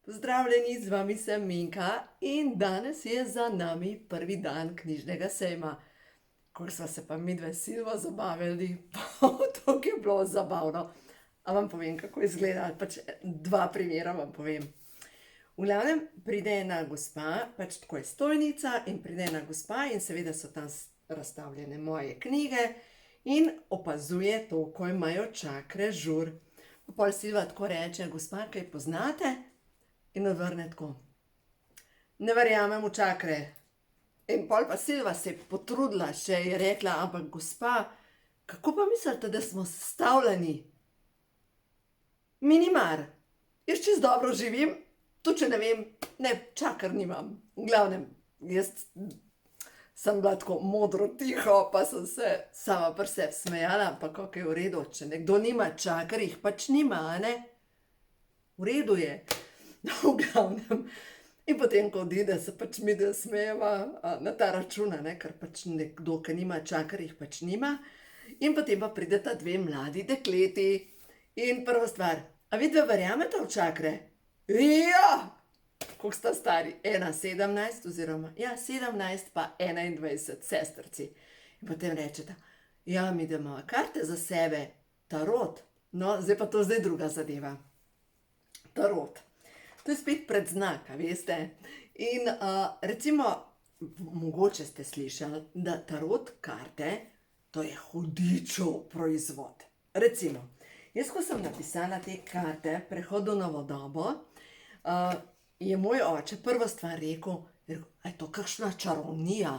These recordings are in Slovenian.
Pozdravljeni, z vami sem Minka in danes je za nami prvi dan knjižnega sejma. Kako sva se pa midve s Silvo zabavili, to je bilo zabavno. A vam povem, kako izgleda, pač dva primera vam povem. V glavnem pride ena gospa, pač tako je stojnica in pride ena gospa in seveda so tam razstavljene moje knjige in opazuje to, ko imajo čakre žur. Pol Silva tako reče: "Gospa, kaj poznate?" In odvrne tako: "Ne verjamem v čakre." In pol pa Silva se je potrudila še, je rekla: "Ampak gospa, kako pa mislite, da smo sestavljeni?" "Mi ni mar, jaz čisto dobro živim, tudi če ne vem, ne, čaker nimam." V glavnem, jaz sem bila tako modro tiho, pa sem se sama pri sebi smejala, ampak okej, v redu, če nekdo nima čaker, jih pač nima, a ne? V redu je. V glavnem. In potem, ko odide, se pač midve smejeva na ta račun, a ne, ker pač nekdo, ki nima čaker, jih pač nima. In potem pa prideta dve mladi dekleti. In prva stvar: "A vidve verjamete v čakre?" "Ja!" Koliko sta stari? Ena 17 oziroma, ja, 17 pa 21, sestrci. In potem rečeta: "Ja, mi imamo karte za sebe, tarot." No, zdaj pa to zdaj druga zadeva. Tarot. To je spet predznak, a veste. In recimo, mogoče ste slišali, da tarot karte, to je hudičev proizvod. Recimo, jaz, ko sem napisala te karte Prehod v novo dobo, je moj oče prvo stvar rekel: "A je to kakšna čarovnija?"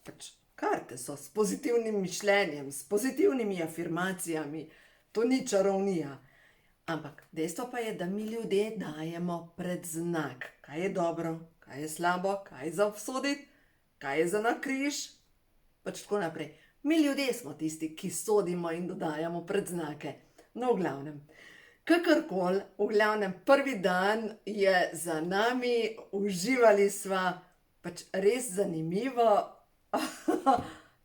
Pač karte so s pozitivnim mišljenjem, s pozitivnimi afirmacijami, to ni čarovnija. Ampak dejstvo pa je, da mi ljudje dajemo predznak, kaj je dobro, kaj je slabo, kaj je za obsoditi, kaj je za na križ, pač tako naprej. Mi ljudje smo tisti, ki sodimo in dodajamo predznake. No, v glavnem, kakorkoli, v glavnem, prvi dan je za nami, uživali sva, pač res zanimivo,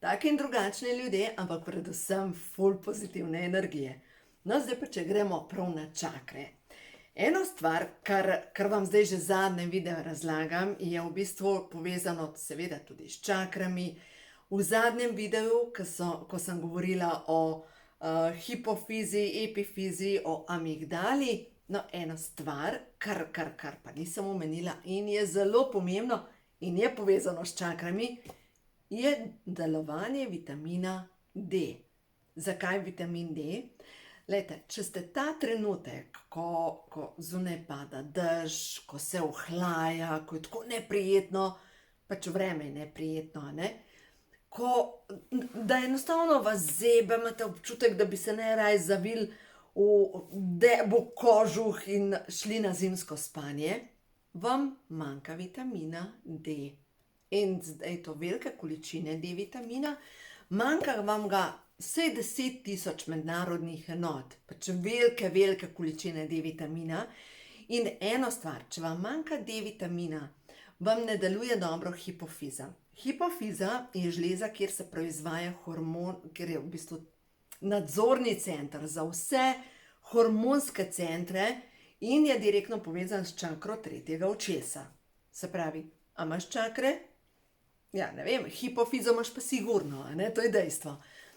taki in drugačni ljudje, ampak predvsem ful pozitivne energije. No, zdaj pa, če gremo prav na čakre. Eno stvar, kar vam zdaj že zadnjem videu razlagam, je v bistvu povezano seveda tudi s čakrami. V zadnjem videu, ko sem govorila o hipofizi, epifizi, o amigdali, no, ena stvar, kar pa nisem omenila in je zelo pomembno in je povezano s čakrami, je delovanje vitamina D. Zakaj vitamin D? Glejte, če ste ta trenutek, ko zunaj pada dež, ko se ohlaja, ko je tako neprijetno, pač vreme je neprijetno, a ne, da enostavno vas zebe, imate občutek, da bi se najraje zavili v debel kožuh in šli na zimsko spanje, vam manjka vitamina D. In zdaj to velike količine D-vitamina, manjka vam ga vsaj 10.000 mednarodnih enot, pač velike količine D-vitamina. In eno stvar, če vam manjka D-vitamina, vam ne deluje dobro hipofiza. Hipofiza je žleza, kjer se proizvaja hormon, kjer je v bistvu nadzorni center za vse hormonske centre in je direktno povezan s čakro tretjega očesa. Se pravi, a imaš čakre? Ja, ne vem, hipofizo imaš pa sigurno, a ne, to je dejstvo.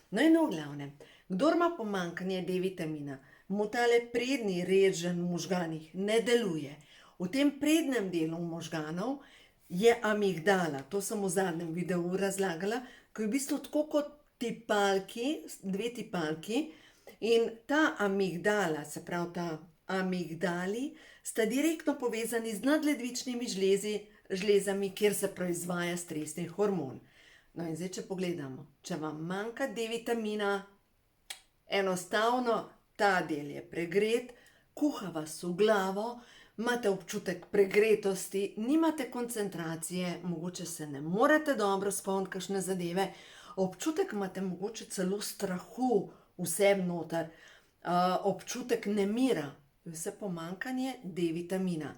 No in v glavnem, kdor ima pomanjkanje D-vitamina, mu tale prednji režen v možganih ne deluje. V tem prednjem delu možganov je amigdala, to sem v zadnjem videu razlagala, ko je v bistvu tako kot tipalki, dve tipalki, in ta amigdala, se pravi ta amigdali, sta direktno povezani z nadledvičnimi žlezami, kjer se proizvaja stresni hormon. No in zdaj, če pogledamo, če vam manjka D-vitamina, enostavno ta del je pregret, kuha vas v glavo, imate občutek pregretosti, nimate koncentracije, mogoče se ne morete dobro spomniti kakšne zadeve, občutek imate mogoče celo strahu v sebi noter, občutek nemira, vse pomanjkanje D-vitamina.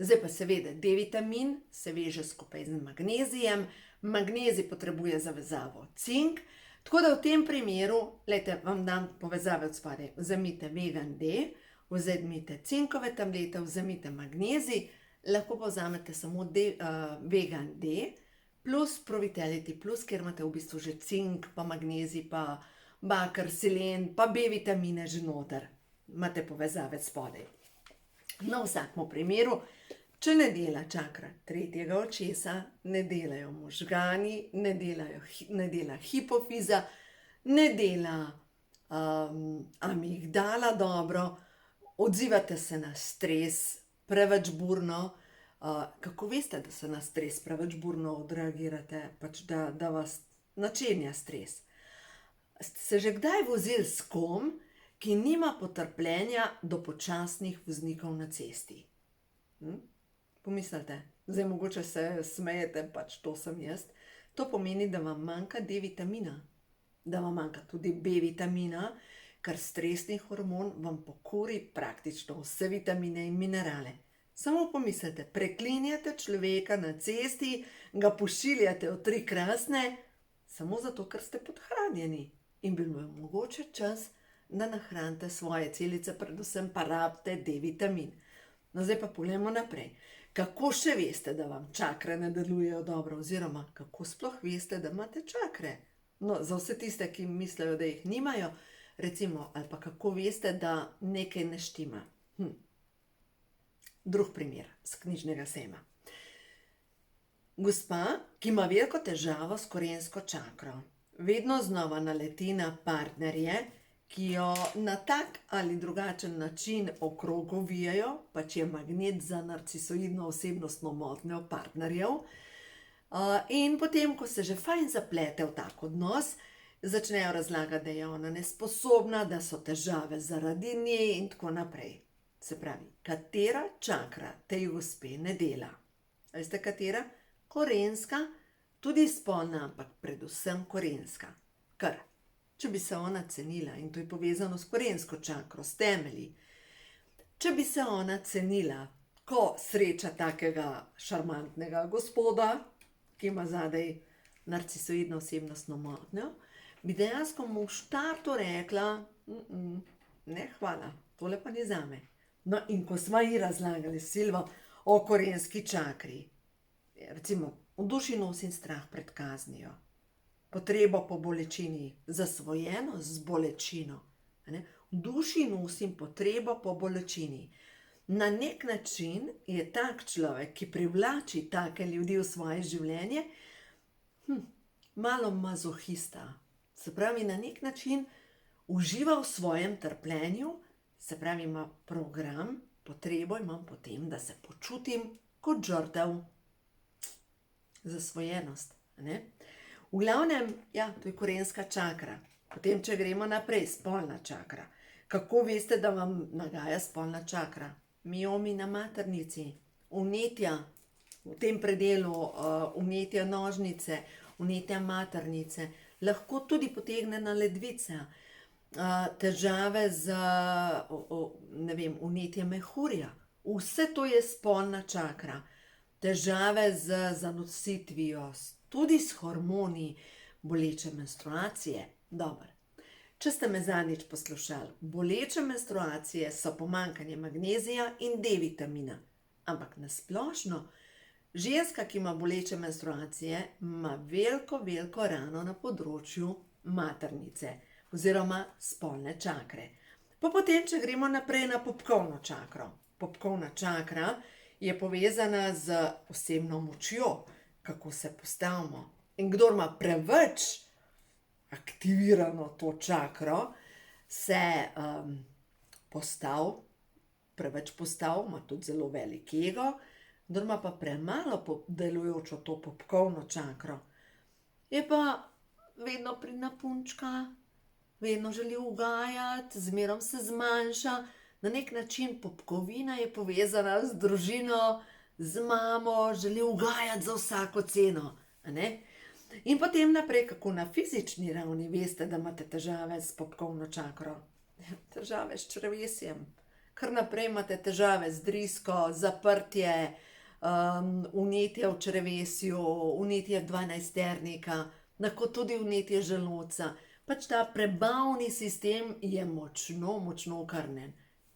Zdaj pa seveda, D-vitamin se veže skupaj z magnezijem, magnezij potrebuje za vezavo cink, tako da v tem primeru, glejte, vam dam povezave od spodaj, vzemite vegan D, Vzemite cinkove tablete, vzemite magnezij, lahko pa vzamete samo vegan D plus Pro-Vitality plus, kjer imate v bistvu že cink, pa magnezij, pa baker, selen, pa B vitamine že noter. Imate povezave spodaj. No, v vsakem primeru, če ne dela čakra tretjega očesa, ne delajo možgani, ne dela hipofiza, ne dela amigdala dobro, odzivate se na stres preveč burno. Kako veste, da se na stres preveč burno odreagirate, pač da vas načenja stres? Ste se že kdaj vozili s kom, ki nima potrpljenja do počasnih voznikov na cesti? Pomislite, zdaj mogoče se smejete, pač to sem jaz. To pomeni, da vam manjka D vitamina, da vam manjka tudi B vitamina, ker stresni hormon vam pokuri praktično vse vitamine in minerale. Samo pomislite, preklinjate človeka na cesti, ga pošiljate v 3 krasne, samo zato, ker ste podhranjeni. In bi bilo mogoče čas, da nahranite svoje celice, predvsem pa rabite D vitamin. No, zdaj pa poglejmo naprej. Kako še veste, da vam čakre ne delujejo dobro, oziroma kako sploh veste, da imate čakre? No, za vse tiste, ki mislijo, da jih nimajo, recimo, ali pa kako veste, da nekaj ne štima. Drug primer z knjižnega sejma. Gospa, ki ima veliko težavo s korensko čakro, vedno znova naleti na partnerje, ki jo na tak ali drugačen način okrog ovijajo, pač je magnet za narcisoidno osebnostno motnjo partnerjev. In potem, ko se že fajn zaplete v tak odnos, začnejo razlagati, da je ona nesposobna, da so težave zaradi nje in tako naprej. Se pravi, katera čakra tej gospe ne dela? Veste, katera? Korenska, tudi spolna, ampak predvsem korenska. Ker, če bi se ona cenila, in to je povezano s korensko čakro, s temelji, če bi se ona cenila, ko sreča takega šarmantnega gospoda, ki ima zadaj narcisoidno osebnostno motnjo, bi dejansko mu v štartu rekla, ne hvala, tole pa ni zame. No, in ko smo ji razlagali, Silvo, o korenski čakri, recimo, v duši nosim strah pred kaznijo, potrebo po bolečini, zasvojenost z bolečino. V duši nosim potrebo po bolečini. Na nek način je tak človek, ki privlači take ljudi v svoje življenje, malo mazohista. Se pravi, na nek način uživa v svojem trpljenju, se pravi, ima program, potrebo imam potem, da se počutim kot žrtev. Zasvojenost, ne? V glavnem, ja, to je korenska čakra. Potem, če gremo naprej, spolna čakra. Kako veste, da vam nagaja spolna čakra? Miomi na maternici, vnetja v tem predelu, vnetja nožnice, vnetja maternice, lahko tudi potegne na ledvice, težave z, ne vem, vnetje mehurja. Vse to je spolna čakra. Težave z zanositvijo, tudi s hormoni, boleče menstruacije. Dobro. Če ste me zadnjič poslušali, boleče menstruacije so pomanjkanje magnezija in D vitamina. Ampak na splošno, ženska, ki ima boleče menstruacije, ima veliko rano na področju maternice oziroma spolne čakre. Potem, če gremo naprej na popkovno čakro. Popkovna čakra je povezana z osebno močjo, kako se postavimo. In kdor ima preveč aktivirano to čakro, se preveč postav, ima tudi zelo velik ego, kdor ima pa premalo delujočo to popkovno čakro, je pa vedno pridna punčka, vedno želi ugajati, zmerom se zmanjša. Na nek način popkovina je povezana z družino, z mamo, želi ugajati za vsako ceno. In potem naprej, kako na fizični ravni veste, da imate težave s popkovno čakro. Težave s črevesjem. Kar naprej imate težave z drisko, zaprtje, vnetje v črevesju, vnetje dvanajsternika, lahko tudi vnetje želodca. Pač ta prebavni sistem je močno okrnjen.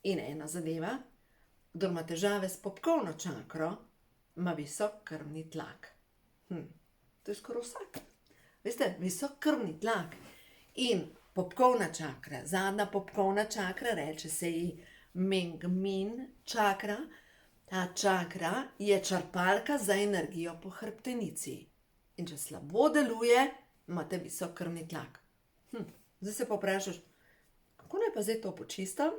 In ena zadeva, kdor ima težave s popkovno čakro, ima visok krvni tlak. To je skoraj vsak. Veste, visok krvni tlak in popkovna čakra, zadnja popkovna čakra, reče se ji Mengmin čakra. Ta čakra je črpalka za energijo po hrbtenici. In če slabo deluje, imate visok krvni tlak. Zdaj se pa vprašaš, kako naj pa zdaj to počistam?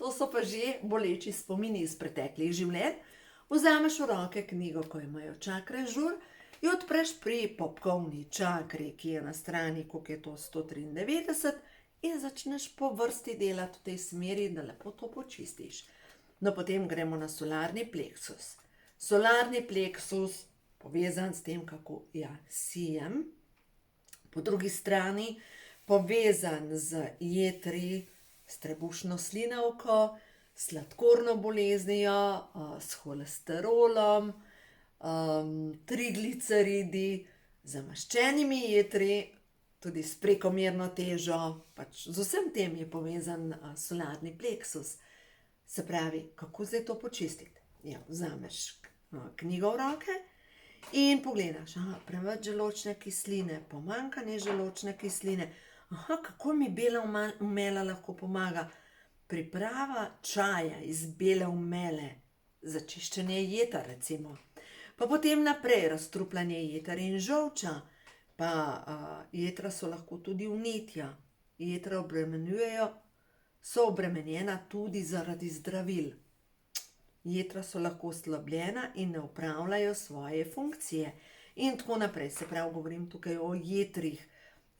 To so pa že boleči spomini iz preteklih življenj. Vzameš v roke knjigo, ko imajo čakre žur, jo odpreš pri popkovni čakri, ki je na strani, koliko je to, 193, in začneš po vrsti delati v tej smeri, da lepo to počistiš. No, potem gremo na solarni pleksus. Solarni pleksus, povezan s tem, kako ja sijem. Po drugi strani, povezan z jetri, s trebušno slinavko, sladkorno boleznijo, s holesterolom, trigliceridi, zamaščenimi jetri, tudi s prekomerno težo, pač z vsem tem je povezan solarni pleksus. Se pravi, kako zdaj to počistiti? Ja, vzameš knjigo v roke in pogledaš, preveč želodčne kisline, pomanjkanje želodčne kisline. Kako mi bela omela lahko pomaga? Priprava čaja iz bele omele, za čiščenje jeter recimo. Pa potem naprej razstrupljanje jeter in žolča. Pa jetra so lahko tudi vnetja. Jetra so obremenjena tudi zaradi zdravil. Jetra so lahko oslabljena in ne opravljajo svoje funkcije. In tako naprej, se pravi, govorim tukaj o jetrih.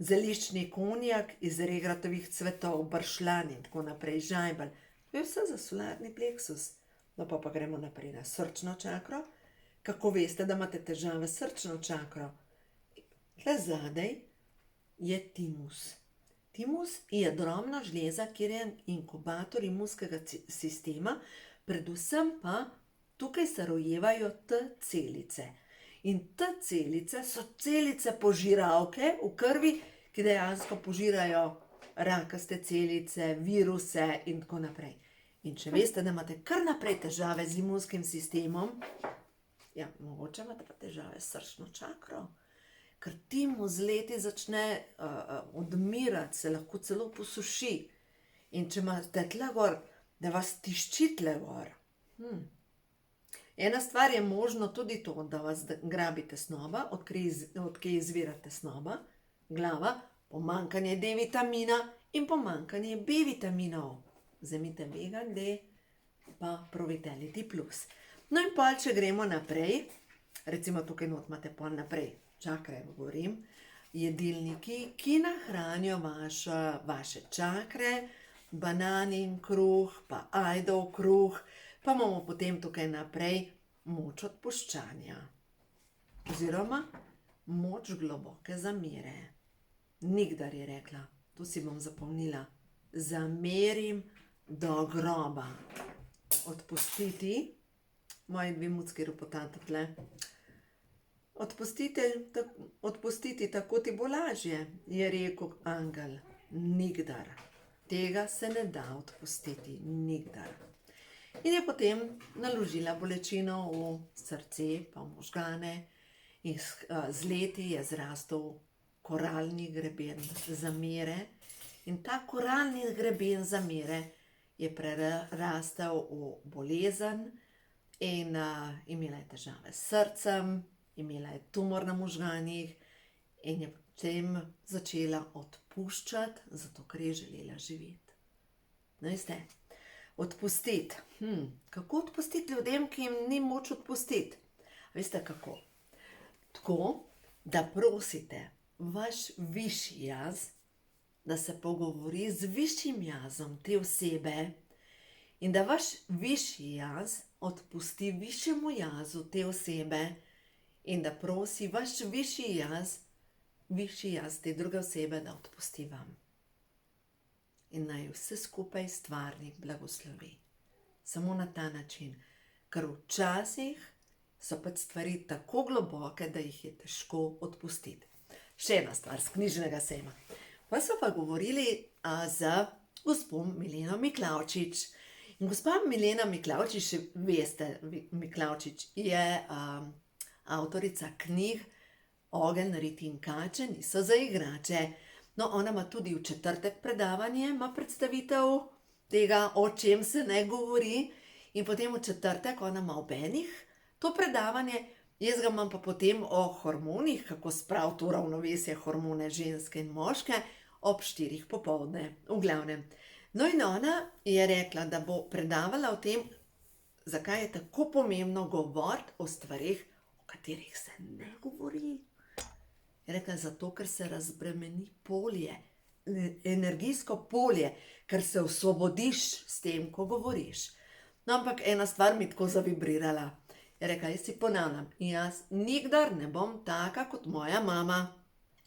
Zeliščni konjak iz regratovih cvetov, bršljan in tako naprej, žajbelj. To je vse za solarni pleksus. No pa gremo naprej na srčno čakro. Kako veste, da imate težave s srčno čakro? Tle zadaj je timus. Timus je drobna žleza, kjer je inkubator imunskega sistema, predvsem pa tukaj se rojevajo T-celice. In T-celice so celice požiralke v krvi, ki dejansko požirajo rakaste celice, viruse in tako naprej. In če veste, da imate kar naprej težave z imunskim sistemom, ja, mogoče imate pa težave s srčno čakro, ker timus z leti začne odmirati, se lahko celo posuši. In če imate tle gor, da vas tišči tle gor. Ena stvar je možno tudi to, da vas grabi tesnoba, odkje izvira tesnoba, glava, pomanjkanje D-vitamina in pomanjkanje B-vitaminov. Vzemite Vegan D pa Pro-Vitality Plus. No in pol, če gremo naprej, recimo tukaj not imate pol naprej, čakre govorim, jedilniki, ki nahranijo vaše čakre, bananin kruh, pa ajdov kruh, pa imamo potem tukaj naprej moč odpuščanja. Oziroma moč globoke zamere. Nikdar je rekla, to si bom zapomnila, zamerim do groba. Odpustiti, moji dve mucki ropotata tle, odpustiti, tako ti bo lažje, je rekel angel. Nikdar. Tega se ne da odpustiti, nikdar. In je potem naložila bolečino v srce, pa v možgane, in z leti je zrastel koralni greben zamere. In ta koralni greben zamere je prerastel v bolezen in imela je težave s srcem, imela je tumor na možganih in je potem začela odpuščati, zato ker je želela živeti. No, veste, odpustiti. Kako odpustiti ljudem, ki jim ni moč odpustiti? Veste kako? Tako, da prosite vaš višji jaz, da se pogovori z višjim jazom te osebe in da vaš višji jaz odpusti višjemu jazu te osebe in da prosi vaš višji jaz te druge osebe, da odpusti vam. In naj vse skupaj stvarnik blagoslovi. Samo na ta način, ker včasih so pač stvari tako globoke, da jih je težko odpustiti. Še ena stvar z knjižnega sejma. Pa so pa govorili z gospo Mileno Miklavčič. In gospa Milena Miklavčič, še veste, Miklavčič je avtorica knjig Ogenj, rit in kače niso za igrače. No, ona ima tudi v četrtek predavanje, ima predstavitev tega, o čem se ne govori, in potem v četrtek ona ima ob enih to predavanje, jaz ga imam pa potem o hormonih, kako spraviti v ravnovesje hormone ženske in moške, ob 4 popoldne, v glavnem. No in ona je rekla, da bo predavala o tem, zakaj je tako pomembno govoriti o stvareh, o katerih se ne govori. Je rekla, zato, ker se razbremeni polje, energijsko polje, ker se osvobodiš s tem, ko govoriš. No, ampak ena stvar mi tako zavibrirala. Je rekla, jaz si ponavljam, jaz nikdar ne bom taka kot moja mama.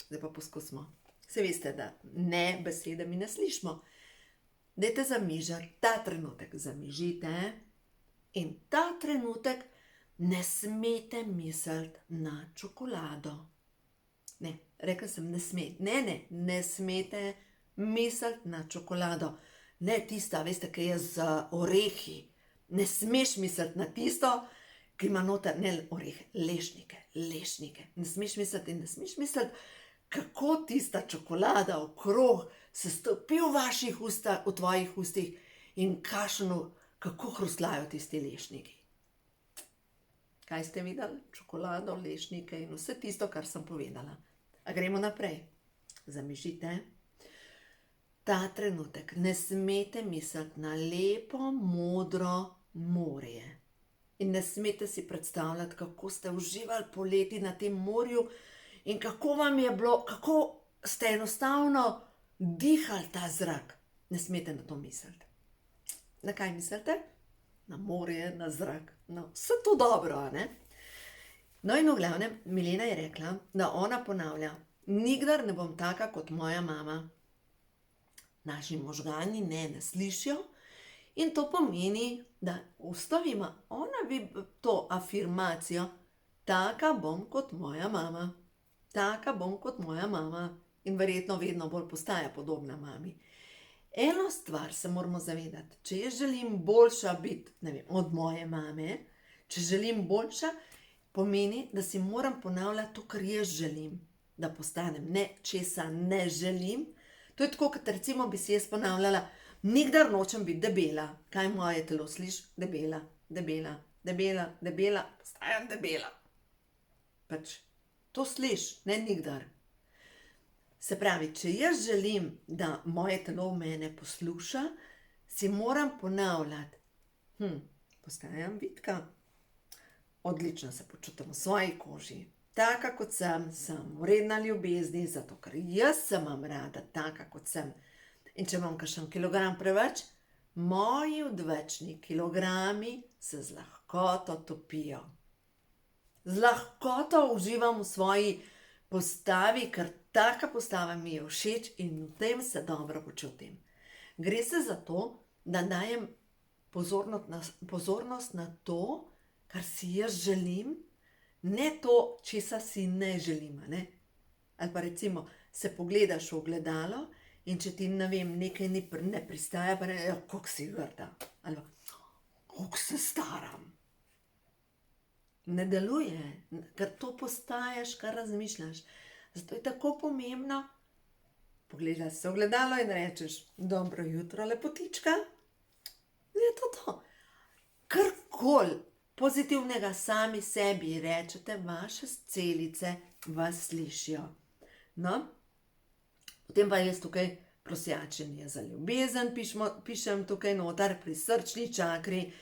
Zdaj pa poskusimo. Se veste, da ne, besede mi ne slišimo. Dajte zamižati, ta trenutek zamižite in ta trenutek ne smete misliti na čokolado. Ne, rekla sem, ne smete, ne smete misliti na čokolado. Ne tista, veste, ki je z orehi. Ne smeš misliti na tisto, ki ima noter, ne orehe, lešnike. Ne smeš misliti in ne smeš misliti, kako tista čokolada okrog se stopi v tvojih ustih in kako hrustljajo tisti lešniki. Kaj ste videli? Čokolado, lešnike in vse tisto, kar sem povedala. A gremo naprej. Zamižite. Ta trenutek ne smete misliti na lepo, modro morje. In ne smete si predstavljati, kako ste uživali poleti na tem morju in kako vam je bilo, kako ste enostavno dihali ta zrak. Ne smete na to misliti. Na kaj mislite? Na morje, na zrak. No, vse to dobro, a ne? No in v glavnem, Milena je rekla, da ona ponavlja, nikdar ne bom taka kot moja mama. Naši možgani ne slišijo in to pomeni, da ustavima, ona bi to afirmacijo, taka bom kot moja mama. Taka bom kot moja mama. In verjetno vedno bolj postaja podobna mami. Eno stvar se moramo zavedati, če jaz želim boljša biti, ne vem, od moje mame, če želim boljša, pomeni, da si moram ponavljati to, kar jaz želim, da postanem, ne česa ne želim. To je tako, kot recimo bi si jaz ponavljala, nikdar nočem biti debela. Kaj moje telo sliši? Debela, debela, debela, debela, postajam debela. Pač to sliši, ne nikdar. Se pravi, če jaz želim, da moje telo mene posluša, si moram ponavljati, postajam vitka. Odlično se počutim v svoji koži. Taka kot sem vredna ljubezni, zato ker jaz se imam rada, taka kot sem. In če imam kakšen kilogram preveč, moji odvečni kilogrami se z lahkoto topijo. Z lahkoto uživam v svoji postavi, ker taka postava mi je všeč in v tem se dobro počutim. Gre se za to, da dajem pozornost na to, kar si jaz želim, ne to, česa si ne želim, ne? Ali pa recimo, se pogledaš v ogledalo in če ti, ne vem, nekaj ne pristaja, pa ne, koliko si grda, ali pa, koliko se staram. Ne deluje, ker to postajaš, kar razmišljaš. Zato je tako pomembno, pogledaš se v ogledalo in rečeš, dobro jutro, lepotička. Je to. Karkoli pozitivnega sami sebi rečete, vaše celice vas slišijo. No, potem pa jaz tukaj prosjačenje za ljubezen pišem tukaj noter pri srčni čakri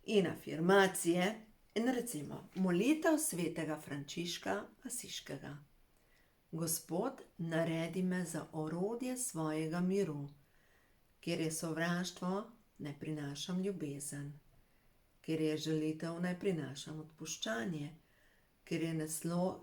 in afirmacije in recimo molitev svetega Frančiška Asiškega. Gospod, naredi me za orodje svojega miru, kjer je sovraštvo, ne prinašam ljubezen. Kjer je žalitev, ne prinašam odpuščanje. Kjer je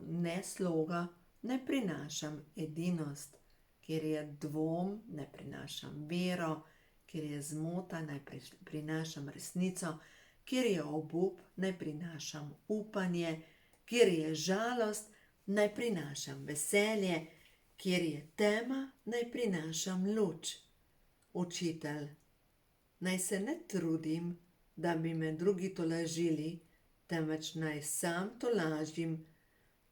nesloga, ne prinašam edinost. Kjer je dvom, ne prinašam vero. Kjer je zmota, ne prinašam resnico. Kjer je obup, ne prinašam upanje. Kjer je žalost, ne prinašam veselje. Kjer je tema, ne prinašam luč. Učitelj, naj se ne trudim, da bi me drugi tolažili, temveč naj sam tolažim,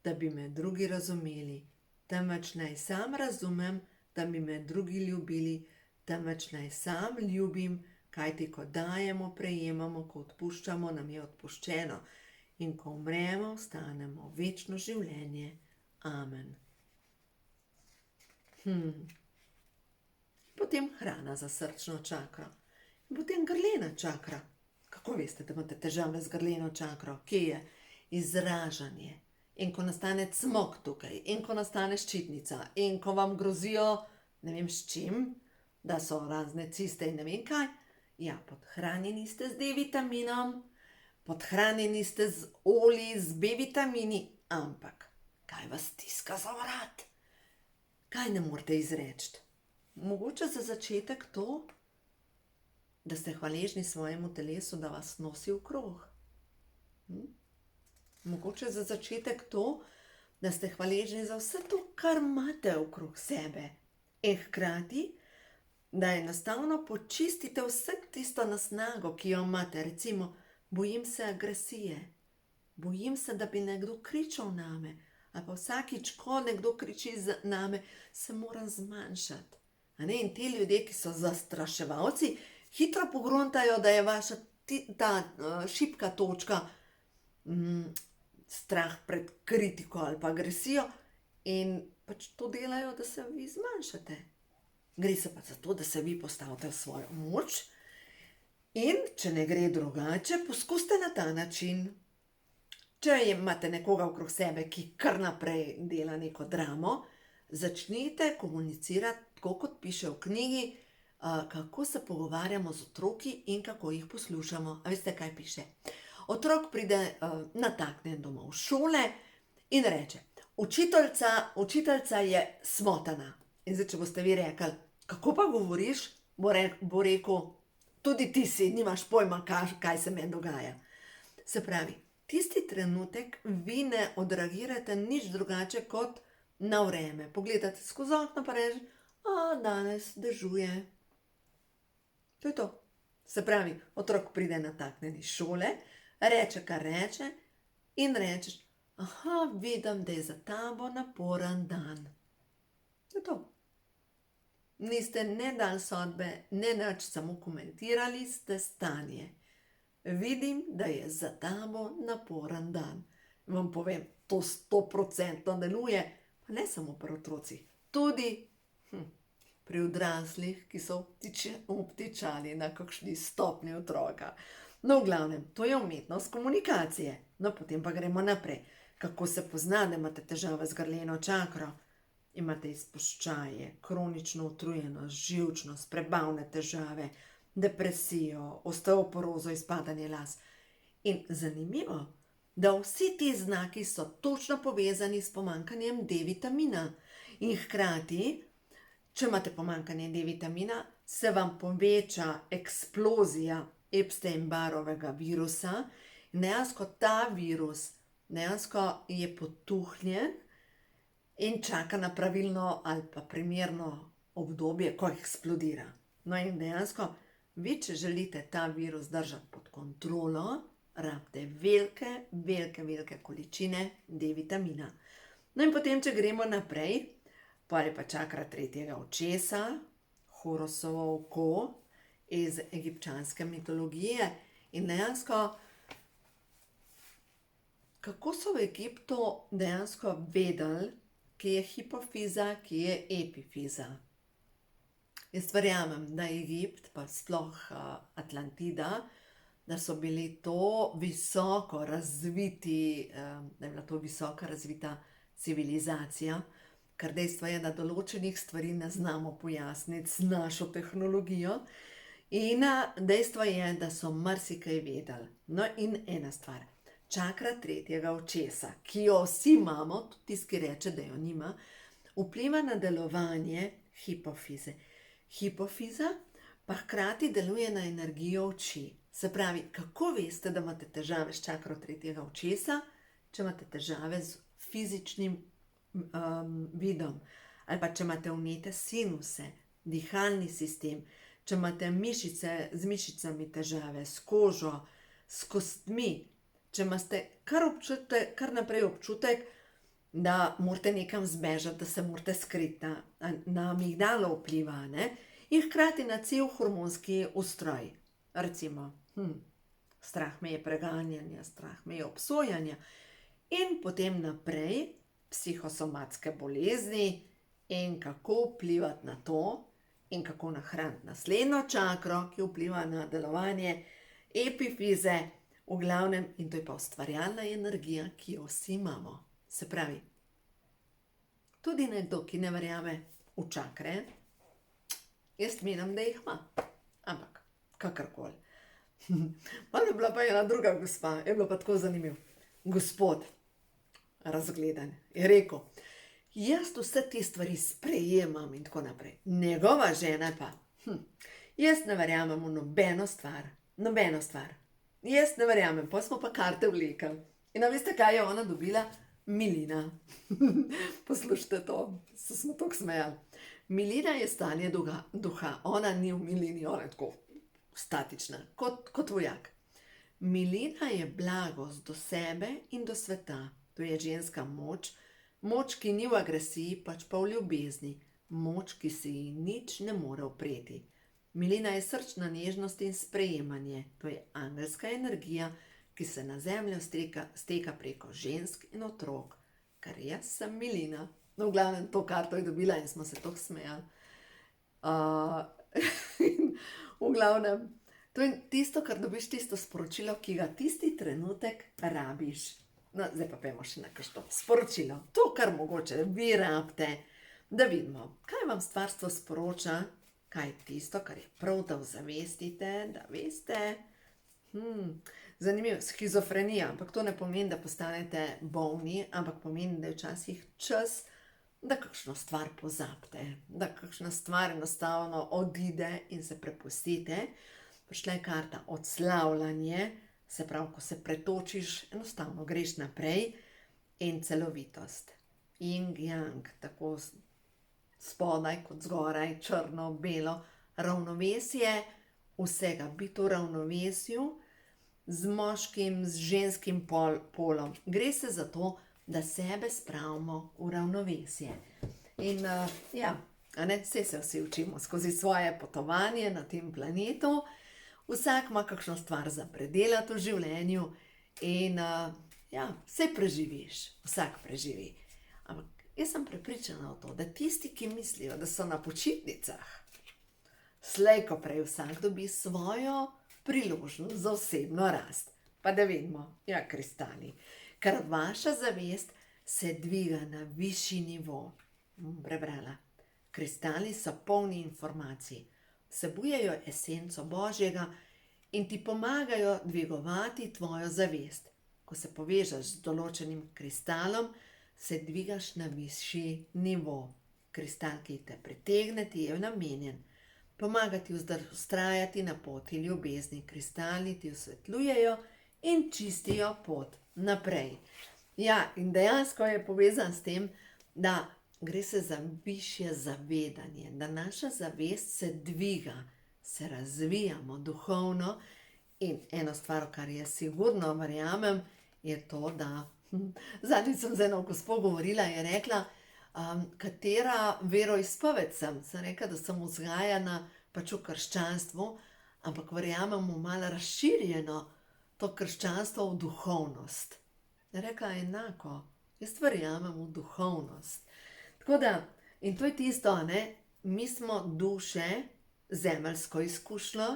da bi me drugi razumeli, temveč naj sam razumem, da bi me drugi ljubili, temveč naj sam ljubim, kajti ko dajemo, prejemamo, ko odpuščamo, nam je odpuščeno in ko umremo, ostanemo v večno življenje. Amen. Potem hrana za srčno čakro. In potem grlena čakra. Kako veste, da imate težave z grleno čakro? Kje je? Izražanje. In ko nastane cmok tukaj, in ko nastane ščitnica, in ko vam grozijo, ne vem s čim, da so razne ciste in ne vem kaj, ja, podhranjeni ste z D-vitaminom, podhranjeni ste z olji, z B-vitamini, ampak kaj vas stiska za vrat? Kaj ne morete izreči? Mogoče za začetek to, da ste hvaležni svojemu telesu, da vas nosi okrog. Mogoče za začetek to, da ste hvaležni za vse to, kar imate okrog sebe. In hkrati, da enostavno počistite vse tisto nasnago, ki jo imate. Recimo, bojim se agresije. Bojim se, da bi nekdo kričal name. Ali pa vsakič, ko nekdo kriči name, se moram zmanjšati. In ti ljudje, ki so zastraševalci, hitro pogruntajo, da je vaša ta šibka točka strah pred kritiko ali pa agresijo in pač to delajo, da se vi zmanjšate. Gre se pa za to, da se vi postavite v svojo moč in če ne gre drugače, poskusite na ta način. Če imate nekoga okrog sebe, ki kar naprej dela neko dramo, začnite komunicirati, tako kot piše v knjigi, kako se pogovarjamo z otroki in kako jih poslušamo. A veste, kaj piše? Otrok pride nataknjen domov v šole in reče, učiteljica je smotana. In zdaj, če boste vi rekli, kako pa govoriš, bo rekel, tudi ti si, nimaš pojma, kaj se meni dogaja. Se pravi, tisti trenutek vi ne odreagirate nič drugače kot na vreme. Pogledate skozi okno pa reče, danes dežuje. To je to. Se pravi, otrok pride nataknjen iz šole, reče, kar reče in rečeš, vidim, da je za tabo naporen dan. To je to. Niste ne dali sodbe, ne nič, samo komentirali ste stanje. Vidim, da je za tabo naporen dan. Vam povem, to 100% deluje, pa ne samo pri otrocih, tudi pri odraslih, ki so obtičali na kakšni stopnji otroka. No, v glavnem, to je umetnost komunikacije. No, potem pa gremo naprej. Kako se pozna, da imate težave z grleno čakro? Imate izpuščaje, kronično utrujenost, živčnost, prebavne težave, depresijo, osteoporozo, izpadanje las. In zanimivo, da vsi ti znaki so točno povezani s pomanjkanjem D-vitamina. In hkrati, če imate pomanjkanje D-vitamina, se vam poveča eksplozija Epstein-Barrovega virusa. Dejansko ta virus je potuhnjen in čaka na pravilno ali pa primerno obdobje, ko eksplodira. No in dejansko, vi, če želite ta virus držati pod kontrolo, rabite velike količine D-vitamina. No in potem, če gremo naprej, pa je pa čakra tretjega očesa, Horusovo oko iz egipčanske mitologije. In dejansko, kako so v Egiptu dejansko vedeli, kje je hipofiza, kje je epifiza. Jaz verjamem, da Egipt, pa sploh Atlantida, da so bili to visoko razviti, da je bila to visoko razvita civilizacija, ker dejstvo je, da določenih stvari ne znamo pojasniti z našo tehnologijo in dejstvo je, da so marsikaj vedeli. No in ena stvar, čakra tretjega očesa, ki jo vsi imamo, tudi tisti, ki reče, da jo nima, vpliva na delovanje hipofize. Hipofiza pa hkrati deluje na energijo oči. Se pravi, kako veste, da imate težave s čakro tretjega očesa, če imate težave z fizičnim vidom, ali pa če imate vnete sinuse, dihalni sistem, če imate z mišicami težave, s kožo, s kostmi, če imate kar naprej občutek, da morate nekam zbežati, da se morate skriti, na amigdalo vpliva, ne? In hkrati na cel hormonski ustroj. Recimo, strah me je preganjanja, strah me je obsojanja. In potem naprej psihosomatske bolezni in kako vplivati na to in kako nahraniti naslednjo čakro, ki vpliva na delovanje epifize, v glavnem, in to je pa ustvarjalna energija, ki jo vsi imamo. Se pravi, tudi nekdo, ki ne verjame v čakre, jaz menim, da jih ima. Ampak, kakorkoli. Malo je bila pa ena druga gospa, je bilo pa tako zanimivo. Gospod, razgledan, je rekel, jaz vse te stvari sprejemam in tako naprej. Njegova žena pa, jaz ne verjamem v nobeno stvar. Jaz ne verjamem, pa smo pa karte vlekli. In veste, kaj je ona dobila? Milina. Poslušajte to, smo tako smejali. Milina je stanje duha, ona ni v milini, ona je tako statična, kot vojak. Milina je blagost do sebe in do sveta. To je ženska moč, ki ni v agresiji, pač pa v ljubezni, moč, ki se ji nič ne more upreti. Milina je srčna nežnost in sprejemanje, to je angelska energija, ki se na zemljo steka preko žensk in otrok, kar jaz sem Milina. No, v glavnem, to karto je dobila in smo se tako smejali. V glavnem, to je tisto, kar dobiš, tisto sporočilo, ki ga tisti trenutek rabiš. No, zdaj pa pojmo še na kakšno sporočilo. To, kar mogoče vi rabite, da vidimo, kaj vam stvarstvo sporoča, kaj je tisto, kar je prav, da ozavestite, da veste. Zanimivo, shizofrenija, ampak to ne pomeni, da postanete bolni, ampak pomeni, da je včasih čas, da kakšno stvar pozabite, da kakšna stvar enostavno odide in se prepustite. Prišla je karta odslavljanje, se pravi, ko se pretočiš, enostavno greš naprej, in celovitost. Yin, yang, tako spodaj kot zgoraj, črno, belo, ravnovesje vsega, biti v ravnovesju z moškim, z ženskim polom. Gre se za to, da sebe spravimo v ravnovesje. In saj se vsi učimo skozi svoje potovanje na tem planetu. Vsak ima kakšno stvar za predelati v življenju in saj preživiš, vsak preživi. Ampak jaz sem prepričana v to, da tisti, ki mislijo, da so na počitnicah, slej ko prej vsak dobi svojo priložnost za osebno rast. Pa da vidimo, kristali, ker vaša zavest se dviga na višji nivo. Prebrala. Kristali so polni informacij, vsebujejo esenco Božjega in ti pomagajo dvigovati tvojo zavest. Ko se povežeš z določenim kristalom, se dvigaš na višji nivo. Kristal, ki te pritegne, ti je namenjen. Pomaga ti vztrajati na poti ljubezni. Kristali ti osvetljujejo in čistijo pot naprej. In dejansko je povezan s tem, da gre se za višje zavedanje, da naša zavest se dviga, se razvijamo duhovno. In eno stvar, kar jaz sigurno verjamem, je to, da zadnjič sem z eno gospo govorila, je rekla, katera veroizpoved sem. Sem rekla, da sem vzgajana pač v krščanstvu, ampak verjamem v malo razširjeno to krščanstvo v duhovnost. Rekla je enako, jaz verjamem v duhovnost. Tako da, in to je tisto, mi smo duše, zemeljsko izkušnjo,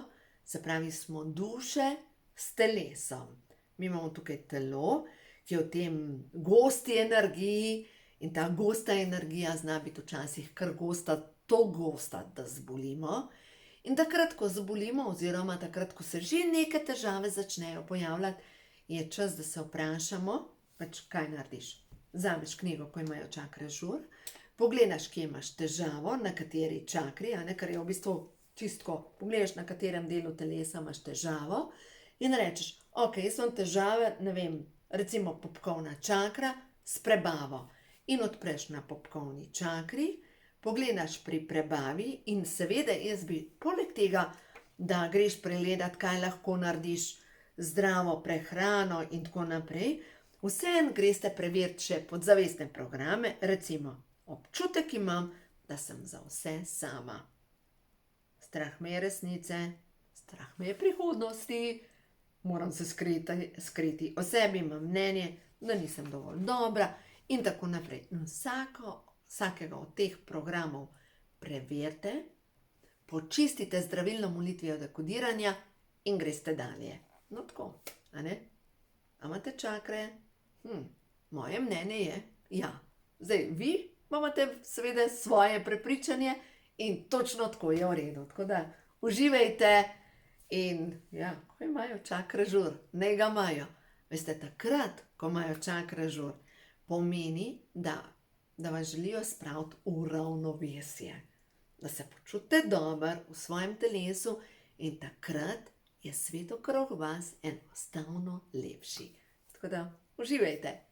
se pravi, smo duše s telesom. Mi imamo tukaj telo, ki je v tem gosti energiji, in ta gosta energija zna biti včasih kar gosta, to gosta, da zbolimo. In takrat, ko zbolimo, oziroma takrat, ko se že neke težave začnejo pojavljati, je čas, da se vprašamo, pač kaj narediš. Vzameš knjigo, ko imajo čakre žur, pogledaš, kje imaš težavo, na kateri čakri, ker je v bistvu čistko, pogledaš, na katerem delu telesa imaš težavo in rečeš, jaz imam težave, ne vem, recimo popkovna čakra s prebavo. In odpreš na popkovni čakri, pogledaš pri prebavi in seveda jaz bi poleg tega, da greš pregledat, kaj lahko narediš, zdravo prehrano in tako naprej, vseeno greste preveriti še podzavestne programe, recimo, občutek imam, da sem za vse sama. Strah me je resnice, strah me je prihodnosti, moram se skriti, o sebi imam mnenje, da nisem dovolj dobra in tako naprej. In vsakega od teh programov preverite, počistite z zdravilno molitvijo dekodiranja in greste dalje. No tako, a ne? A imate čakre? Moje mnenje je, ja. Zdaj, vi imate seveda svoje prepričanje in točno tako je v redu. Tako da uživajte in ja, ko imajo čakre žur, naj ga imajo. Veste, takrat, ko imajo čakre žur, pomeni, da vas želijo spraviti v ravnovesje. Da se počutite dobro v svojem telesu in takrat je svet okrog vas enostavno lepši. Tako da uživajte.